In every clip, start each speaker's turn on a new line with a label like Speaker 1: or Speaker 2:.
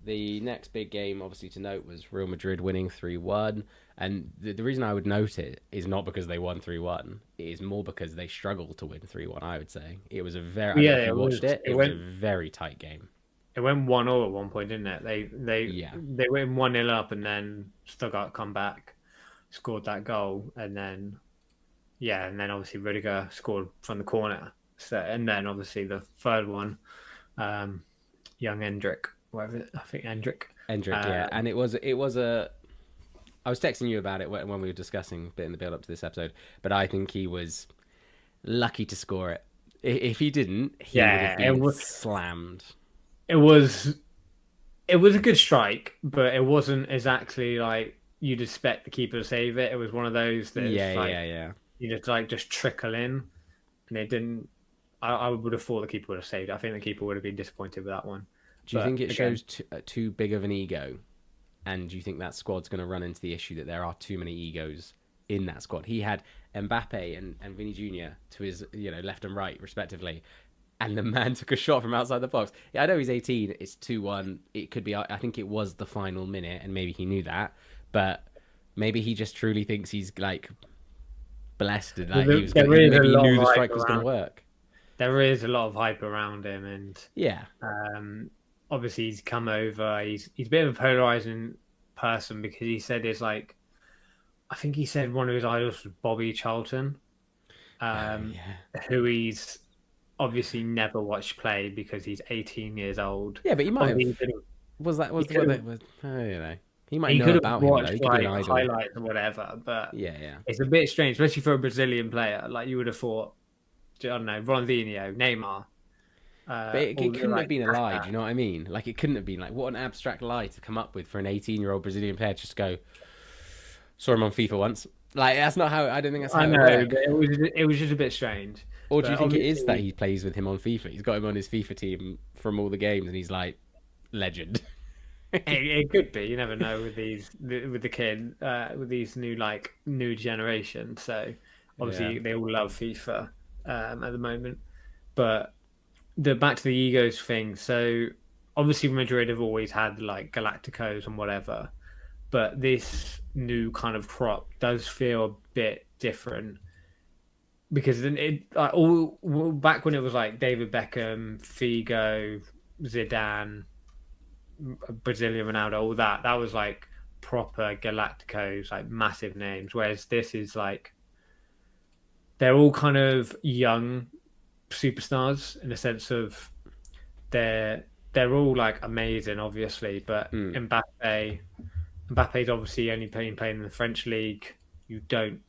Speaker 1: The next big game, obviously, to note was Real Madrid winning 3-1. And the reason I would note it is not because they won 3-1. It is more because they struggled to win 3-1, I would say. It was a very, I don't know
Speaker 2: Yeah,
Speaker 1: if you
Speaker 2: it was.
Speaker 1: watched it,
Speaker 2: It
Speaker 1: it was a
Speaker 2: went.
Speaker 1: very tight game.
Speaker 2: It went 1-0 at one point, didn't it?
Speaker 1: Yeah.
Speaker 2: They went 1-0 up, and then Stuttgart come back, scored that goal, and then yeah, and then obviously Rudiger scored from the corner. So and then obviously the third one, um, young Hendrick, whatever I think Hendrick.
Speaker 1: Endrick,
Speaker 2: Uh,
Speaker 1: yeah. And it was a. I was texting you about it when we were discussing a bit in the build up to this episode, but I think he was lucky to score it. If he didn't, he would have
Speaker 2: yeah,
Speaker 1: been slammed.
Speaker 2: it was it was a good strike, but it wasn't exactly like you'd expect the keeper to save it. It was one of those
Speaker 1: Yeah,
Speaker 2: that's like
Speaker 1: yeah, yeah.
Speaker 2: you just like just trickle in, and it didn't. I would have thought the keeper would have saved it. I think the keeper would have been disappointed with that one.
Speaker 1: Do you
Speaker 2: But
Speaker 1: think it
Speaker 2: again,
Speaker 1: shows too big of an ego? And do you think that squad's going to run into the issue that there are too many egos in that squad? He had Mbappe and Vinny Jr. to his left and right respectively, and the man took a shot from outside the box. Yeah, I know he's 18. It's 2-1. It could be. I think it was the final minute, and maybe he knew that, but maybe he just truly thinks he's like blessed and like he was
Speaker 2: there
Speaker 1: going.
Speaker 2: is a
Speaker 1: Maybe he
Speaker 2: lot
Speaker 1: knew
Speaker 2: of
Speaker 1: the
Speaker 2: hype
Speaker 1: strike was going to
Speaker 2: around.
Speaker 1: work.
Speaker 2: There is a lot of hype around him, and
Speaker 1: Yeah,
Speaker 2: um, obviously he's come over. He's a bit of a polarizing person because he said it's like I think he said one of his idols was Bobby Charlton, um,
Speaker 1: yeah,
Speaker 2: who he's obviously never watched play because he's 18 years old.
Speaker 1: yeah. But he might have.
Speaker 2: Obviously,
Speaker 1: Was that
Speaker 2: he
Speaker 1: was
Speaker 2: could
Speaker 1: what
Speaker 2: have,
Speaker 1: it was? He might
Speaker 2: he
Speaker 1: know
Speaker 2: could have
Speaker 1: about him though.
Speaker 2: watched
Speaker 1: He could be an
Speaker 2: like
Speaker 1: idol.
Speaker 2: highlights or whatever, but
Speaker 1: Yeah, yeah.
Speaker 2: it's a bit strange, especially for a Brazilian player. Like you would have thought, I don't know, Ronaldinho, Neymar,
Speaker 1: But it
Speaker 2: all the
Speaker 1: couldn't have
Speaker 2: like
Speaker 1: been a lie. Do
Speaker 2: Kaká.
Speaker 1: you know what I mean? Like it couldn't have been like what an abstract lie to come up with for an 18-year-old Brazilian player. To just go saw him on FIFA once. Like that's not how. I don't think that's how
Speaker 2: I
Speaker 1: it would
Speaker 2: know,
Speaker 1: work.
Speaker 2: but it was just a bit strange.
Speaker 1: Or do you
Speaker 2: But
Speaker 1: think it is that
Speaker 2: obviously,
Speaker 1: he plays with him on FIFA? He's got him on his FIFA team from all the games, and he's like legend.
Speaker 2: it could be. You never know with with the kid with these new generation. So
Speaker 1: Yeah.
Speaker 2: obviously they all love FIFA at the moment. But the back to the egos thing. So obviously Madrid have always had like Galacticos and whatever, but this new kind of crop does feel a bit different because then it like, all back when it was like David Beckham, Figo, Zidane, Brazilian Ronaldo, all that was like proper Galacticos, like massive names. Whereas this is like they're all kind of young superstars in the sense of they're they're all like amazing, obviously, but
Speaker 1: Mm.
Speaker 2: Mbappe's obviously only playing in the French league. You don't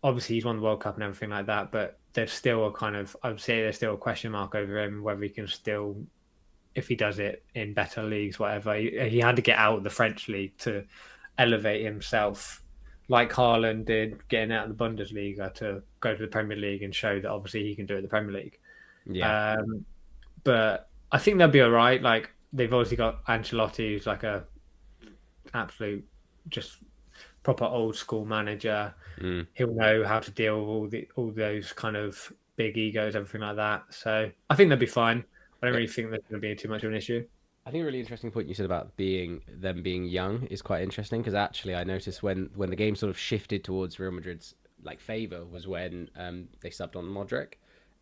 Speaker 2: obviously he's won the World Cup and everything like that, but there's still a kind of I would say there's still a question mark over him whether he can still if he does it in better leagues, whatever. He had to get out of the French league to elevate himself, like Haaland did, getting out of the Bundesliga to go to the Premier League and show that obviously he can do it in the Premier League.
Speaker 1: Yeah.
Speaker 2: Um, but I think they'll be all right. Like they've obviously got Ancelotti, who's like a absolute just proper old school manager.
Speaker 1: Mm.
Speaker 2: He'll know how to deal with all those kind of big egos, everything like that. So I think they'll be fine. I don't
Speaker 1: Yeah.
Speaker 2: really think there's going to be too much of an issue.
Speaker 1: I think a really interesting point you said about being young is quite interesting because actually I noticed when the game sort of shifted towards Real Madrid's like favor was when they subbed on Modric,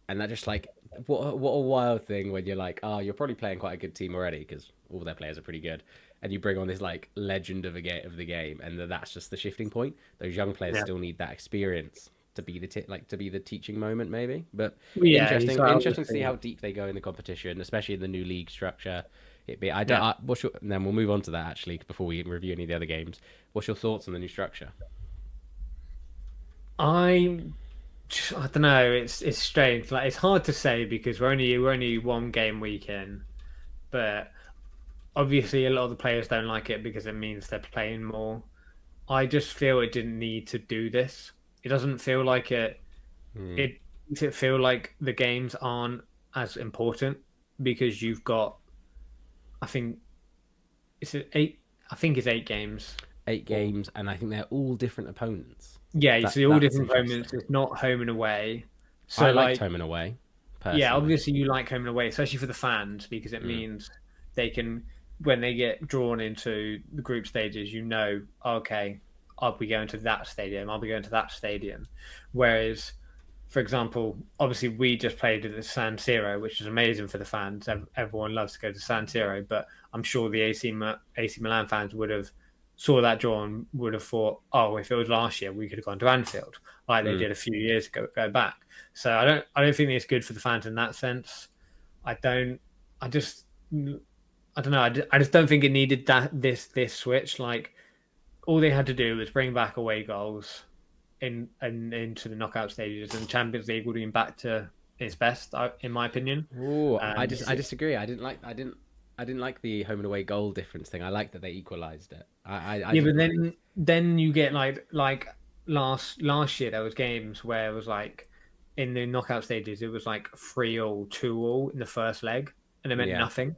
Speaker 1: and that just like what a wild thing when you're like oh you're probably playing quite a good team already because all their players are pretty good, and you bring on this like legend of the game, and that's just the shifting point. Those young players
Speaker 2: Yeah,
Speaker 1: still need that experience to be to be the teaching moment maybe, but
Speaker 2: yeah. He's
Speaker 1: interesting to see
Speaker 2: obviously
Speaker 1: how deep they go in the competition, especially in the new league structure. It be I don't.
Speaker 2: yeah.
Speaker 1: What's your? And then we'll move on to that actually before we review any of the other games. What's your thoughts on the new structure?
Speaker 2: I I don't know. It's strange. Like it's hard to say because we're only one game week in, but obviously a lot of the players don't like it because it means they're playing more. I just feel it didn't need to do this. It doesn't feel like it.
Speaker 1: Hmm.
Speaker 2: It makes it feel like the games aren't as important because you've got. I think it's eight. I think it's 8 games.
Speaker 1: 8 games, and I think they're all different opponents.
Speaker 2: Yeah, you see all
Speaker 1: That's
Speaker 2: different opponents.
Speaker 1: interesting.
Speaker 2: It's not home and away.
Speaker 1: I
Speaker 2: So
Speaker 1: liked
Speaker 2: like,
Speaker 1: home and away
Speaker 2: yeah,
Speaker 1: personally.
Speaker 2: obviously you like home and away, especially for the fans because it
Speaker 1: Mm.
Speaker 2: means they can. when they get drawn into the group stages, okay, I'll be going to that stadium, I'll be going to that stadium. Whereas, for example, obviously we just played at the San Siro, which is amazing for the fans. Everyone loves to go to San Siro, but I'm sure the AC Milan fans would have saw that draw and would have thought, oh, if it was last year, we could have gone to Anfield like they
Speaker 1: Mm.
Speaker 2: did a few years ago. Go back. So I don't think it's good for the fans in that sense. I don't. I just. I don't know. I just don't think it needed this switch. Like all they had to do was bring back away goals in and into the knockout stages, and Champions League would have been back to its best, in my opinion.
Speaker 1: Ooh,
Speaker 2: Because
Speaker 1: I disagree. I didn't like the home and away goal difference thing. I like that they equalised it. I
Speaker 2: yeah, but
Speaker 1: didn't.
Speaker 2: then you get like last year there was games where it was like in the knockout stages it was like 3-3, 2-2 in the first leg, and it meant
Speaker 1: Yeah,
Speaker 2: nothing.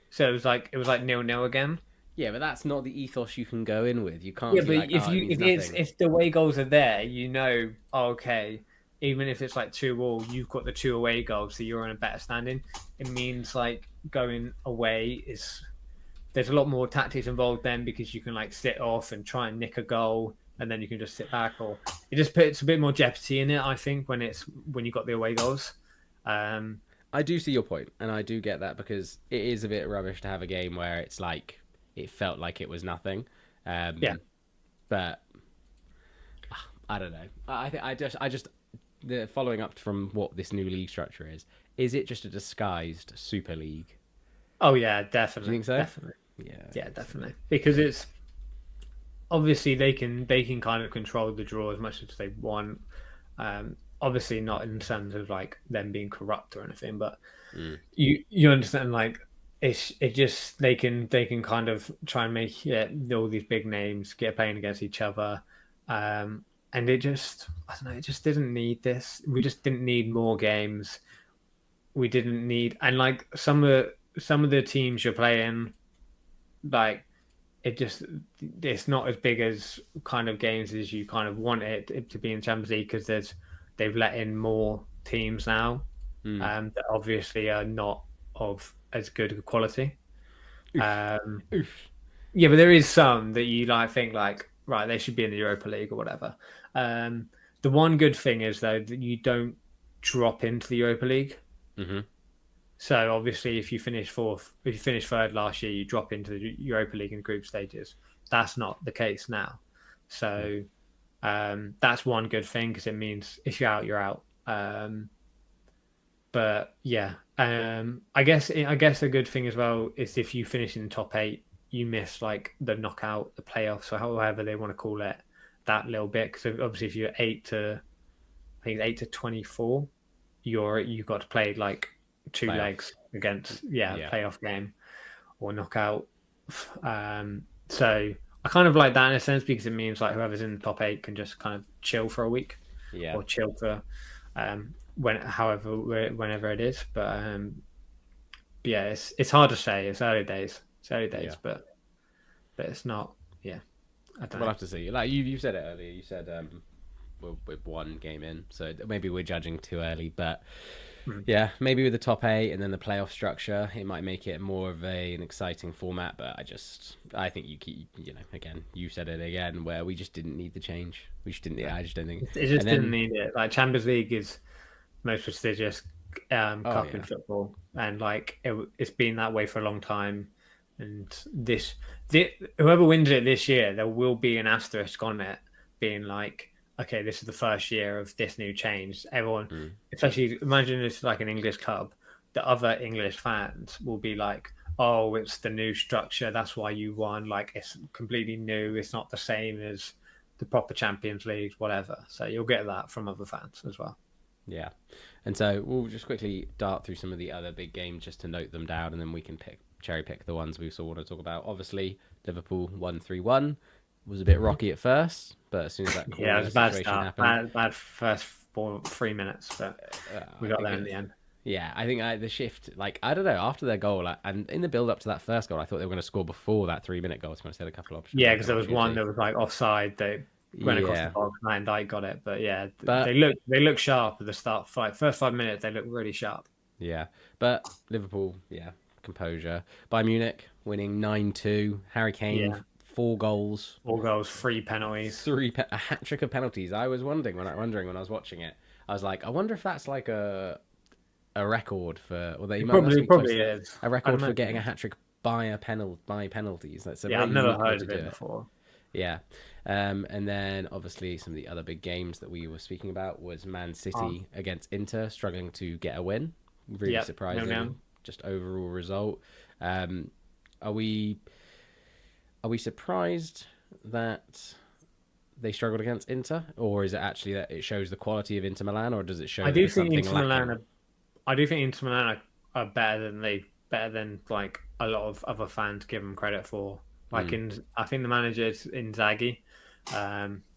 Speaker 2: So it was like 0-0 again.
Speaker 1: yeah, but that's not the ethos you can go in with. You can't
Speaker 2: Yeah,
Speaker 1: be
Speaker 2: but
Speaker 1: like,
Speaker 2: if
Speaker 1: oh, it
Speaker 2: you
Speaker 1: means
Speaker 2: if
Speaker 1: nothing.
Speaker 2: if the away goals are there, oh, okay, even if it's like 2-2, you've got the two away goals, so you're in a better standing. It means like going away is there's a lot more tactics involved then because you can like sit off and try and nick a goal, and then you can just sit back, or it just puts a bit more jeopardy in it. I think when you got the away goals. Um,
Speaker 1: I do see your point, and I do get that because it is a bit rubbish to have a game where it's like it felt like it was nothing.
Speaker 2: yeah.
Speaker 1: But I don't know. I just the following up from what this new league structure is it just a disguised Super League?
Speaker 2: Oh yeah,
Speaker 1: Do you
Speaker 2: definitely,
Speaker 1: think so?
Speaker 2: definitely,
Speaker 1: Yeah.
Speaker 2: yeah, definitely. Because it's obviously they can kind of control the draw as much as they want. Obviously not in terms of like them being corrupt or anything, but
Speaker 1: Mm.
Speaker 2: you understand like it just they can kind of try and make all these big names get playing against each other, and it just I don't know it just didn't need this. We just didn't need more games. We didn't need and like some of the teams you're playing like it just it's not as big as kind of games as you kind of want it to be in Champions League because they've let in more teams now
Speaker 1: Mm.
Speaker 2: that obviously are not of as good a quality.
Speaker 1: Oof.
Speaker 2: Um,
Speaker 1: Oof.
Speaker 2: yeah, but there is some that you like think like right they should be in the Europa League or whatever. Um, the one good thing is though that you don't drop into the Europa League.
Speaker 1: Mm-hmm.
Speaker 2: So obviously, if you finish fourth, if you finish third last year, you drop into the Europa League in group stages. That's not the case now. So that's one good thing because it means if you're out, you're out. But yeah, I guess a good thing as well is if you finish in the top eight, you miss like the knockout, the playoffs, or however they want to call it, that little bit. Because obviously, if you're I think it's 8 to 24, you've got to play like two
Speaker 1: Playoff.
Speaker 2: legs against
Speaker 1: Yeah.
Speaker 2: playoff game or knockout. So I kind of like that in a sense because it means like whoever's in the top eight can just kind of chill for a week
Speaker 1: Yeah.
Speaker 2: or chill for whenever it is. But yeah, it's hard to say. It's early days. It's early days,
Speaker 1: Yeah.
Speaker 2: but it's not. Yeah, I don't
Speaker 1: We'll
Speaker 2: know.
Speaker 1: have to see. Like you said it earlier. You said we're one game in, so maybe we're judging too early. But
Speaker 2: Mm.
Speaker 1: yeah, maybe with the top eight and then the playoff structure, it might make it more of an exciting format. But I think you keep, again, you said it again, where we just didn't need the change. We just didn't. Yeah, I just don't think.
Speaker 2: It just
Speaker 1: And
Speaker 2: didn't
Speaker 1: then,
Speaker 2: need it. Like Champions League is most prestigious
Speaker 1: oh
Speaker 2: cup in
Speaker 1: yeah,
Speaker 2: football, and like it's been that way for a long time. And whoever wins it this year, there will be an asterisk on it, being like, okay, this is the first year of this new change. Everyone,
Speaker 1: mm,
Speaker 2: especially imagine it's like an English club, the other English fans will be like, oh, it's the new structure. That's why you won. Like it's completely new. It's not the same as the proper Champions League, whatever. So you'll get that from other fans as well.
Speaker 1: yeah. And so we'll just quickly dart through some of the other big games just to note them down, and then we can cherry pick the ones we also want to talk about. Obviously, Liverpool 1-3-1 was a bit rocky at first, but as soon as that
Speaker 2: Yeah, it
Speaker 1: corner
Speaker 2: was a bad
Speaker 1: situation
Speaker 2: start.
Speaker 1: happened,
Speaker 2: Bad first 3 minutes, but we
Speaker 1: I
Speaker 2: got
Speaker 1: think
Speaker 2: there in the end.
Speaker 1: yeah, I think the shift, like, I don't know, after their goal, and in the build up to that first goal, I thought they were going to score before that 3 minute goal. To be honest, they had a couple of options,
Speaker 2: Yeah,
Speaker 1: like
Speaker 2: because
Speaker 1: an
Speaker 2: there was one
Speaker 1: opportunity.
Speaker 2: that was like offside. They went across the
Speaker 1: Yeah,
Speaker 2: box. Van Dijk got it, but yeah,
Speaker 1: but
Speaker 2: they look sharp at the start. First 5 minutes, they look really sharp.
Speaker 1: yeah, but Liverpool, yeah, composure. Bayern Munich winning 9-2. Harry Kane,
Speaker 2: Yeah,
Speaker 1: 4 goals,
Speaker 2: 4 goals, 3 penalties.
Speaker 1: a hat trick of penalties. I was wondering when I was watching it. I was like, I wonder if that's like a record for, or they
Speaker 2: It
Speaker 1: must
Speaker 2: probably
Speaker 1: be close
Speaker 2: probably
Speaker 1: to
Speaker 2: is.
Speaker 1: a
Speaker 2: I'd
Speaker 1: record for getting a
Speaker 2: imagine.
Speaker 1: hat trick by penalties. That's a
Speaker 2: Yeah,
Speaker 1: very
Speaker 2: I've never
Speaker 1: unique way
Speaker 2: heard
Speaker 1: to
Speaker 2: of
Speaker 1: do
Speaker 2: it
Speaker 1: it.
Speaker 2: before.
Speaker 1: Yeah. And then obviously some of the other big games that we were speaking about was Man
Speaker 2: Oh,
Speaker 1: City against Inter, struggling to get a win. Really
Speaker 2: yep. No,
Speaker 1: surprising,
Speaker 2: no.
Speaker 1: just overall result. Um, are we are we surprised that they struggled against Inter, or is it actually that it shows the quality of Inter Milan, or does it
Speaker 2: I
Speaker 1: show that
Speaker 2: do
Speaker 1: there's
Speaker 2: think
Speaker 1: something
Speaker 2: Inter Milan
Speaker 1: lacking?
Speaker 2: are, I do think Inter Milan are better than like a lot of other fans give them credit for. Like
Speaker 1: Mm,
Speaker 2: I think the manager is Inzaghi.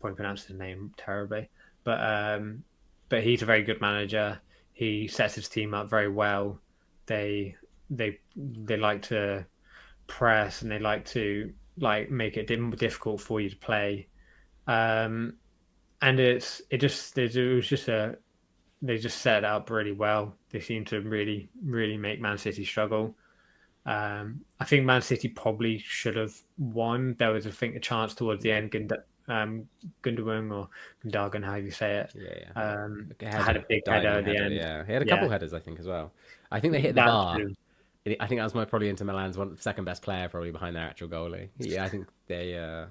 Speaker 2: Probably pronounced his name terribly, but um, but he's a very good manager. He sets his team up very well. They they like to press and they like to like make it difficult for you to play. Um, and it was just a they just set it up really well. They seem to really make Man City struggle. I think Man City probably should have won. There was, I think, a chance towards the end. Gundogan or Gundogan, how you say it,
Speaker 1: yeah, yeah. A
Speaker 2: had
Speaker 1: header,
Speaker 2: a big header
Speaker 1: diving
Speaker 2: at the
Speaker 1: header.
Speaker 2: end.
Speaker 1: Yeah, he had a couple
Speaker 2: Yeah,
Speaker 1: headers, I think, as well. I think they hit the
Speaker 2: that
Speaker 1: bar.
Speaker 2: too.
Speaker 1: I think that was my probably Inter Milan's second best player, probably behind their actual goalie. Yeah, I think they, yeah.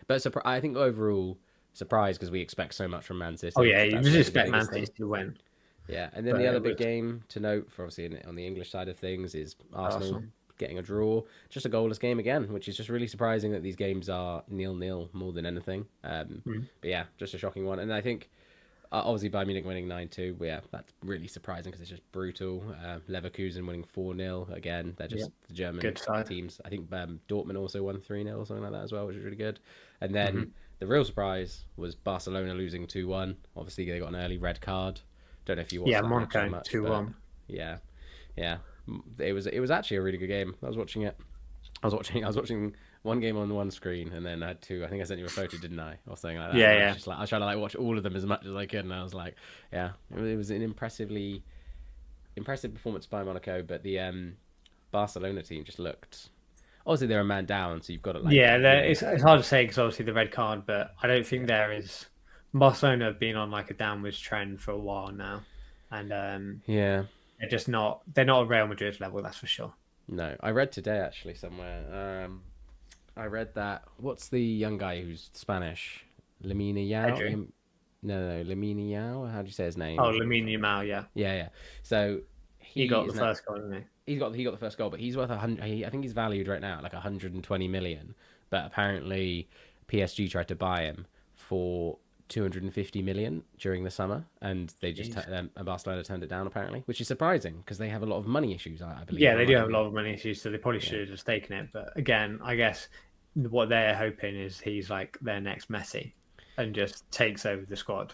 Speaker 1: But I think overall surprised because we expect so much from Man
Speaker 2: Oh
Speaker 1: City.
Speaker 2: yeah, you
Speaker 1: That's
Speaker 2: just
Speaker 1: maybe the
Speaker 2: expect Man
Speaker 1: biggest
Speaker 2: City
Speaker 1: thing.
Speaker 2: to win,
Speaker 1: Yeah, and then
Speaker 2: but
Speaker 1: the other
Speaker 2: it
Speaker 1: big
Speaker 2: was
Speaker 1: game to note for obviously on the English side of things is Arsenal
Speaker 2: awesome.
Speaker 1: getting a draw, just a goalless game again, which is just really surprising that these games are 0-0 more than anything.
Speaker 2: Mm.
Speaker 1: But yeah, just a shocking one. And I think obviously Bayern Munich winning 9-2. Yeah, that's really surprising because it's just brutal. Leverkusen winning 4-0 again. They're
Speaker 2: Yeah,
Speaker 1: just the German
Speaker 2: good side.
Speaker 1: teams. I think Dortmund also won 3-0 or something like that as well, which is really good. And then
Speaker 2: Hmm.
Speaker 1: the real surprise was Barcelona losing 2-1. Obviously, they got an early red card. Don't know if you watched
Speaker 2: Yeah,
Speaker 1: that match that
Speaker 2: Monaco
Speaker 1: much, but
Speaker 2: 2-1.
Speaker 1: yeah, yeah, it was actually a really good game. I was watching it. I was watching one game on one screen, and then I had two. I think I sent you a photo, didn't I, or something like that?
Speaker 2: Yeah,
Speaker 1: And I was
Speaker 2: yeah.
Speaker 1: just like, I was trying to like watch all of them as much as I could, and I was like, yeah, it was an impressive performance by Monaco, but the Barcelona team just looked. Obviously, they're a man down, so you've got to like,
Speaker 2: Yeah,
Speaker 1: you know,
Speaker 2: it's hard to say because obviously the red card, but I don't think
Speaker 1: yeah,
Speaker 2: there is. Barcelona have been on like a downwards trend for a while now, and
Speaker 1: yeah.
Speaker 2: they're not a Real Madrid level, that's for sure.
Speaker 1: No, I read today actually somewhere. I read that what's the young guy who's Spanish? Lamine Yao?
Speaker 2: Pedri.
Speaker 1: No, Lamine Yao. How do you say his
Speaker 2: Oh,
Speaker 1: name?
Speaker 2: Lamine Yamal, yeah,
Speaker 1: Yeah, yeah. So
Speaker 2: he
Speaker 1: he
Speaker 2: got
Speaker 1: is
Speaker 2: the
Speaker 1: now
Speaker 2: first goal, didn't
Speaker 1: he got the first goal, but he's worth 100. I think he's valued right now at like 120 million. But apparently, PSG tried to buy him for 250 million during the summer, and they
Speaker 2: he?
Speaker 1: just
Speaker 2: Jeez.
Speaker 1: and Barcelona turned it down apparently, which is surprising because they have a lot of money issues. I believe
Speaker 2: Yeah,
Speaker 1: am I
Speaker 2: they do
Speaker 1: right
Speaker 2: have a
Speaker 1: in
Speaker 2: lot of money issues, so they probably
Speaker 1: yeah.
Speaker 2: should have just taken it. But again, I guess what they're hoping is he's like their next Messi and just takes over the squad.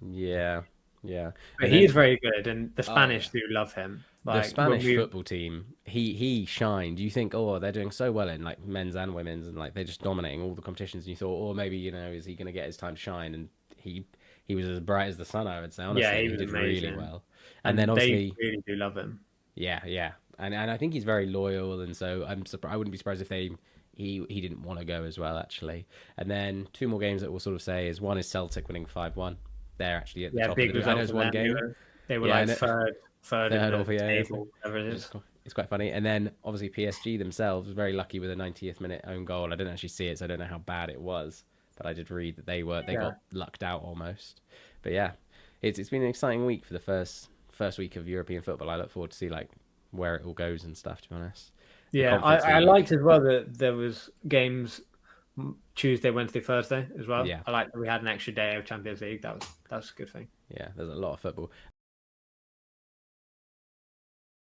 Speaker 1: Yeah, yeah.
Speaker 2: But
Speaker 1: And
Speaker 2: he is
Speaker 1: then,
Speaker 2: very good, and the
Speaker 1: oh
Speaker 2: Spanish
Speaker 1: yeah,
Speaker 2: do love him.
Speaker 1: the
Speaker 2: Like when
Speaker 1: Spanish
Speaker 2: we
Speaker 1: football team, he shined. You think, oh, they're doing so well in like men's and women's, and like they're just dominating all the competitions. And you thought, oh, maybe is he going to get his time to shine? And he was as bright as the sun. I would say
Speaker 2: Yeah,
Speaker 1: honestly,
Speaker 2: he
Speaker 1: he
Speaker 2: was
Speaker 1: did really
Speaker 2: amazing,
Speaker 1: well. And then
Speaker 2: and they
Speaker 1: obviously,
Speaker 2: really do love him.
Speaker 1: yeah, yeah, and I think he's very loyal, and so I'm surprised. I wouldn't be surprised if he didn't want to go as well actually. And then two more games that we'll sort of say is one is Celtic winning 5-1. They're actually at the
Speaker 2: Yeah,
Speaker 1: top of the
Speaker 2: big
Speaker 1: division. I know
Speaker 2: result
Speaker 1: it's
Speaker 2: for
Speaker 1: one
Speaker 2: them.
Speaker 1: game.
Speaker 2: They were
Speaker 1: Yeah, I
Speaker 2: like
Speaker 1: know.
Speaker 2: third in
Speaker 1: Third
Speaker 2: the
Speaker 1: or yeah,
Speaker 2: table, whatever it is.
Speaker 1: it's quite funny. And then obviously PSG themselves very lucky with a 90th minute own goal. I didn't actually see it, so I don't know how bad it was, but I did read that they
Speaker 2: Yeah,
Speaker 1: got lucked out almost. But yeah, it's been an exciting week for the first week of European football. I look forward to see like where it all goes and stuff. To be honest, the
Speaker 2: yeah.
Speaker 1: Conference
Speaker 2: I liked
Speaker 1: League.
Speaker 2: as well that there was games Tuesday, Wednesday, Thursday as well.
Speaker 1: Yeah,
Speaker 2: I like that we had an extra day of Champions League. That was a good thing.
Speaker 1: yeah. There's a lot of football.